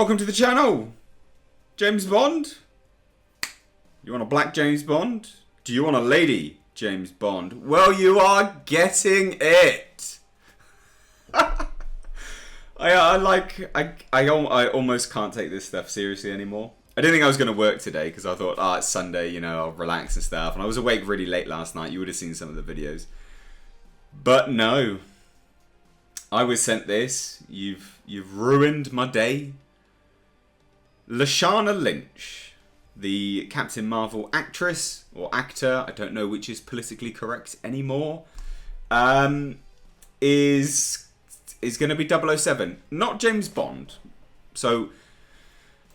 Welcome to the channel. James Bond? You want a black James Bond? Do you want a lady James Bond? Well, you are getting it. I almost can't take this stuff seriously anymore. I didn't think I was going to work today because I thought, it's Sunday, you know, I'll relax and stuff. And I was awake really late last night. You would have seen some of the videos. But no. I was sent this. You've ruined my day. Lashana Lynch, the Captain Marvel actress or actor, I don't know which is politically correct anymore, is going to be 007, not James Bond. So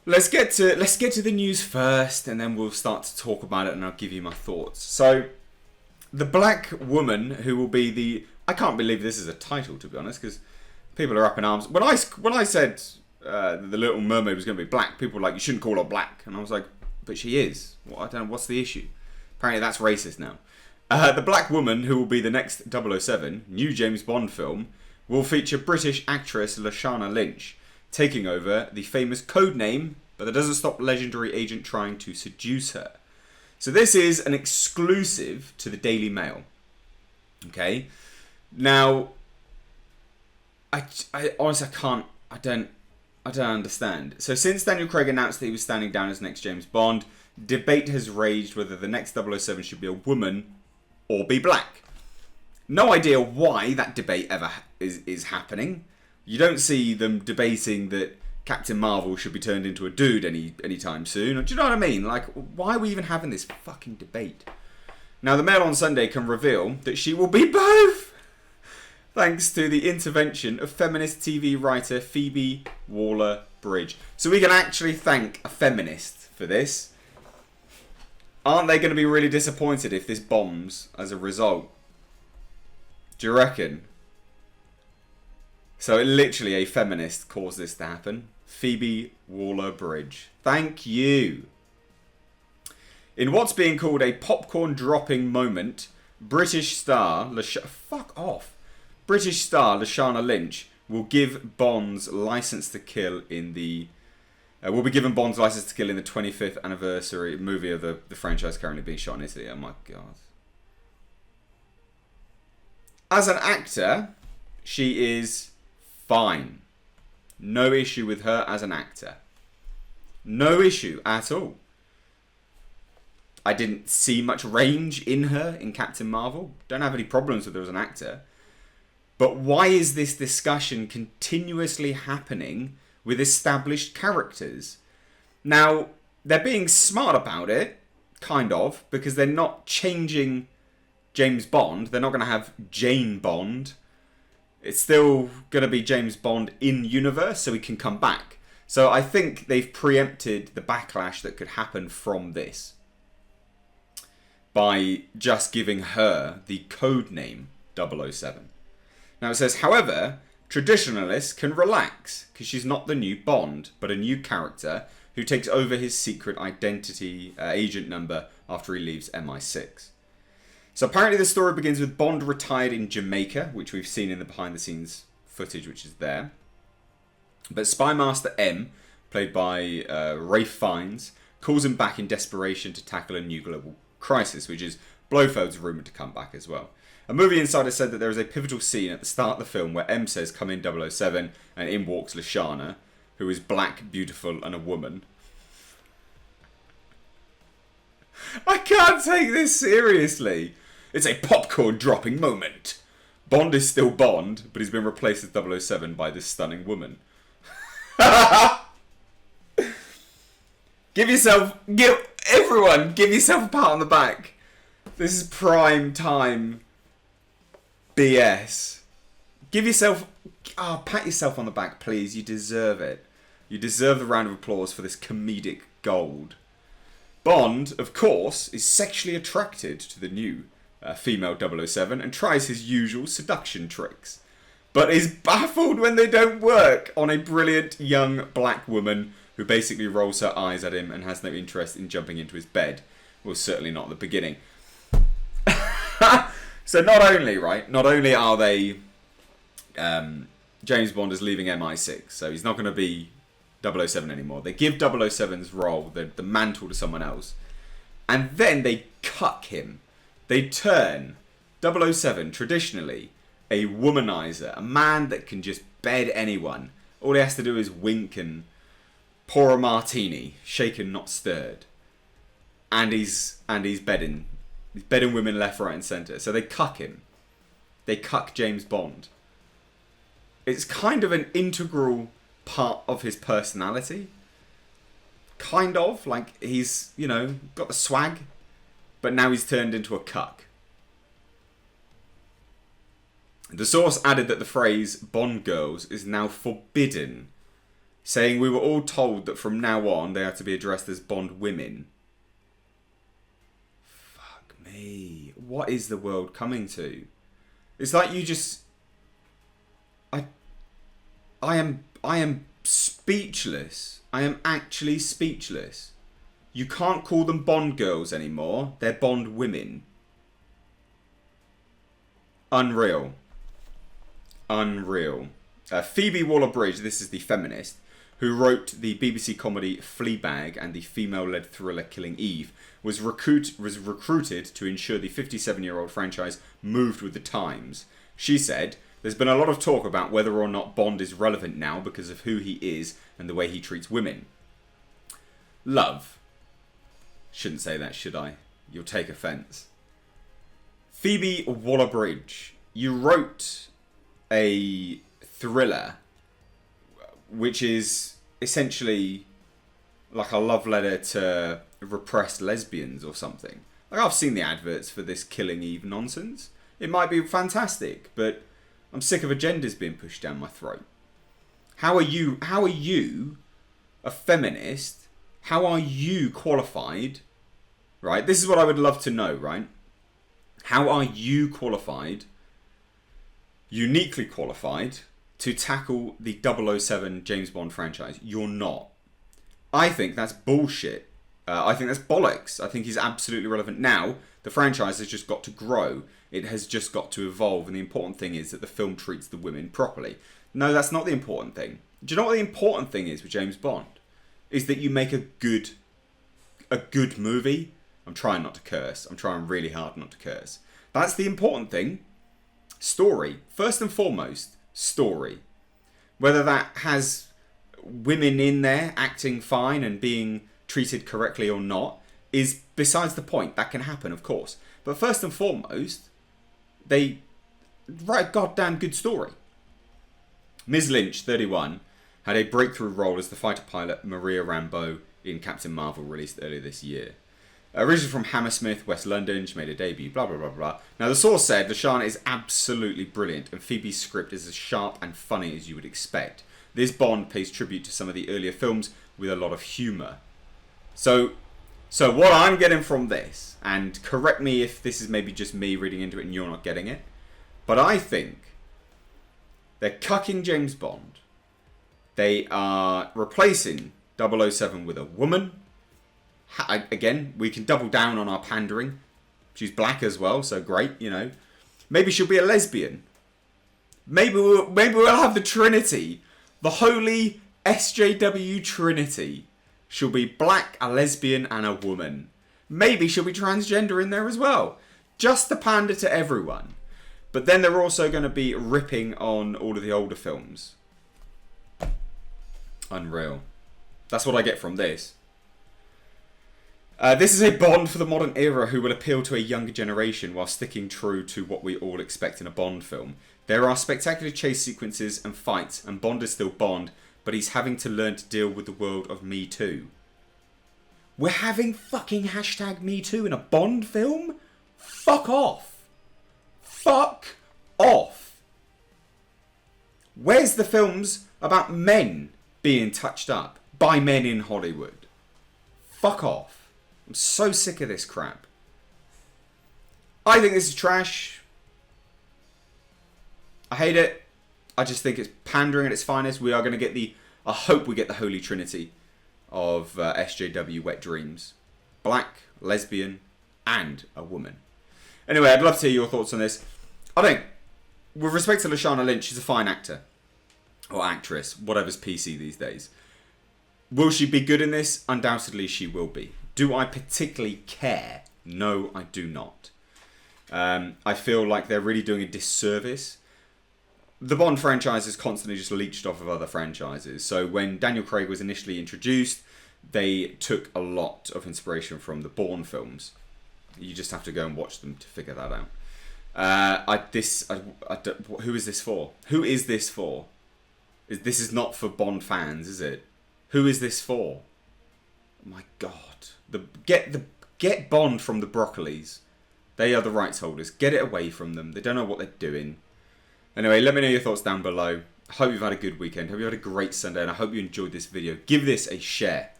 let's get to the news first, and then we'll start to talk about it, and I'll give you my thoughts. So the black woman who will be the, I can't believe this is a title, to be honest, because people are up in arms. When I said the Little Mermaid was going to be black, people were like, you shouldn't call her black, and I was like, but she is. Well, I don't know, what's the issue? Apparently that's racist now. The black woman who will be the next 007 new James Bond film will feature British actress Lashana Lynch taking over the famous code name, but that doesn't stop legendary agent trying to seduce her. So this is an exclusive to the Daily Mail. Okay, now I honestly I don't understand. So since Daniel Craig announced that he was standing down as next James Bond, debate has raged whether the next 007 should be a woman or be black. No idea why that debate ever is happening. You don't see them debating that Captain Marvel should be turned into a dude anytime soon. Do you know what I mean? Like, why are we even having this fucking debate? Now, the Mail on Sunday can reveal that she will be both, thanks to the intervention of feminist TV writer Phoebe Waller-Bridge. So we can actually thank a feminist for this. Aren't they going to be really disappointed if this bombs as a result? Do you reckon? So literally a feminist caused this to happen. Phoebe Waller-Bridge. Thank you. In what's being called a popcorn dropping moment, British star Lashana Lynch will give Bond's license to kill in the will be given Bond's license to kill in the 25th anniversary movie of the franchise currently being shot in Italy. Oh my god. As an actor, she is fine. No issue with her as an actor. No issue at all. I didn't see much range in her in Captain Marvel. Don't have any problems with her as an actor. But why is this discussion continuously happening with established characters? Now, they're being smart about it, kind of, because they're not changing James Bond. They're not going to have Jane Bond. It's still going to be James Bond in universe, so he can come back. So I think they've preempted the backlash that could happen from this by just giving her the code name 007. Now it says, however, traditionalists can relax because she's not the new Bond, but a new character who takes over his secret identity agent number after he leaves MI6. So apparently the story begins with Bond retired in Jamaica, which we've seen in the behind the scenes footage, which is there. But Spymaster M, played by Ralph Fiennes, calls him back in desperation to tackle a new global crisis, which is Blofeld's rumoured to come back as well. A movie insider said that there is a pivotal scene at the start of the film where M says, "Come in 007, and in walks Lashana, who is black, beautiful, and a woman. I can't take this seriously. It's a popcorn dropping moment. Bond is still Bond, but he's been replaced as 007 by this stunning woman. Give yourself a pat on the back. This is prime time BS. Pat yourself on the back, please. You deserve it. You deserve the round of applause for this comedic gold. Bond, of course, is sexually attracted to the new female 007 and tries his usual seduction tricks, but is baffled when they don't work on a brilliant young black woman who basically rolls her eyes at him and has no interest in jumping into his bed. Well, certainly not at the beginning. So not only are they James Bond is leaving MI6, so he's not going to be 007 anymore. They give 007's role, the mantle, to someone else. And then they cuck him. They turn 007, traditionally, a womanizer. A man that can just bed anyone. All he has to do is wink and pour a martini, shaken, not stirred. And he's bedding. He's bedding women left, right and centre. So they cuck him. They cuck James Bond. It's kind of an integral part of his personality. Kind of. Like, he's, you know, got the swag. But now he's turned into a cuck. The source added that the phrase Bond girls is now forbidden, saying we were all told that from now on they are to be addressed as Bond women. Fuck me. What is the world coming to? It's like you just... I am speechless. I am actually speechless. You can't call them Bond girls anymore. They're Bond women. Unreal. Unreal. Phoebe Waller-Bridge, this is the feminist, who wrote the BBC comedy Fleabag and the female-led thriller Killing Eve, was recruited to ensure the 57-year-old franchise moved with the times. She said, "There's been a lot of talk about whether or not Bond is relevant now because of who he is and the way he treats women." Love. Shouldn't say that, should I? You'll take offence. Phoebe Waller-Bridge, you wrote a thriller which is essentially like a love letter to repressed lesbians or something. Like, I've seen the adverts for this Killing Eve nonsense. It might be fantastic, but I'm sick of agendas being pushed down my throat. How are you a feminist? How are you qualified? Right? This is what I would love to know, right? How are you qualified, uniquely qualified, to tackle the 007 James Bond franchise? You're not. I think that's bullshit. I think that's bollocks. I think he's absolutely relevant now. The franchise has just got to grow. It has just got to evolve. And the important thing is that the film treats the women properly. No, that's not the important thing. Do you know what the important thing is with James Bond? Is that you make a good movie. I'm trying not to curse. I'm trying really hard not to curse. That's the important thing. Story. First and foremost, story. Whether that has women in there acting fine and being treated correctly or not is besides the point. That can happen, of course. But first and foremost, they write a goddamn good story. Ms. Lynch, 31, had a breakthrough role as the fighter pilot Maria Rambeau in Captain Marvel, released earlier this year. Originally from Hammersmith, West London, she made a debut, blah, blah, blah, blah. Now, the source said Lashana is absolutely brilliant, and Phoebe's script is as sharp and funny as you would expect. This Bond pays tribute to some of the earlier films with a lot of humour. So what I'm getting from this, and correct me if this is maybe just me reading into it and you're not getting it, but I think they're cucking James Bond. They are replacing 007 with a woman. Again, we can double down on our pandering. She's black as well, so great, you know. Maybe she'll be a lesbian. Maybe we'll have the Trinity. The holy SJW Trinity. She'll be black, a lesbian, and a woman. Maybe she'll be transgender in there as well. Just to pander to everyone. But then they're also going to be ripping on all of the older films. Unreal. That's what I get from this. This is a Bond for the modern era who will appeal to a younger generation while sticking true to what we all expect in a Bond film. There are spectacular chase sequences and fights, and Bond is still Bond, but he's having to learn to deal with the world of Me Too. We're having fucking hashtag Me Too in a Bond film? Fuck off. Fuck off. Where's the films about men being touched up by men in Hollywood? Fuck off. I'm so sick of this crap. I think this is trash. I hate it. I just think it's pandering at its finest. We are going to get I hope we get the Holy Trinity of SJW Wet Dreams. Black, lesbian, and a woman. Anyway, I'd love to hear your thoughts on this. I think, with respect to Lashana Lynch, she's a fine actor. Or actress, whatever's PC these days. Will she be good in this? Undoubtedly she will be. Do I particularly care? No, I do not. I feel like they're really doing a disservice. The Bond franchise is constantly just leached off of other franchises. So when Daniel Craig was initially introduced, they took a lot of inspiration from the Bourne films. You just have to go and watch them to figure that out. Who is this for? Who is this for? This is not for Bond fans, is it? Who is this for? My God. Get Bond from the Broccolis. They are the rights holders. Get it away from them. They don't know what they're doing. Anyway, let me know your thoughts down below. I hope you've had a good weekend. Hope you had a great Sunday, and I hope you enjoyed this video. Give this a share.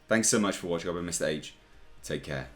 Thanks so much for watching. I've been Mr. H. Take care.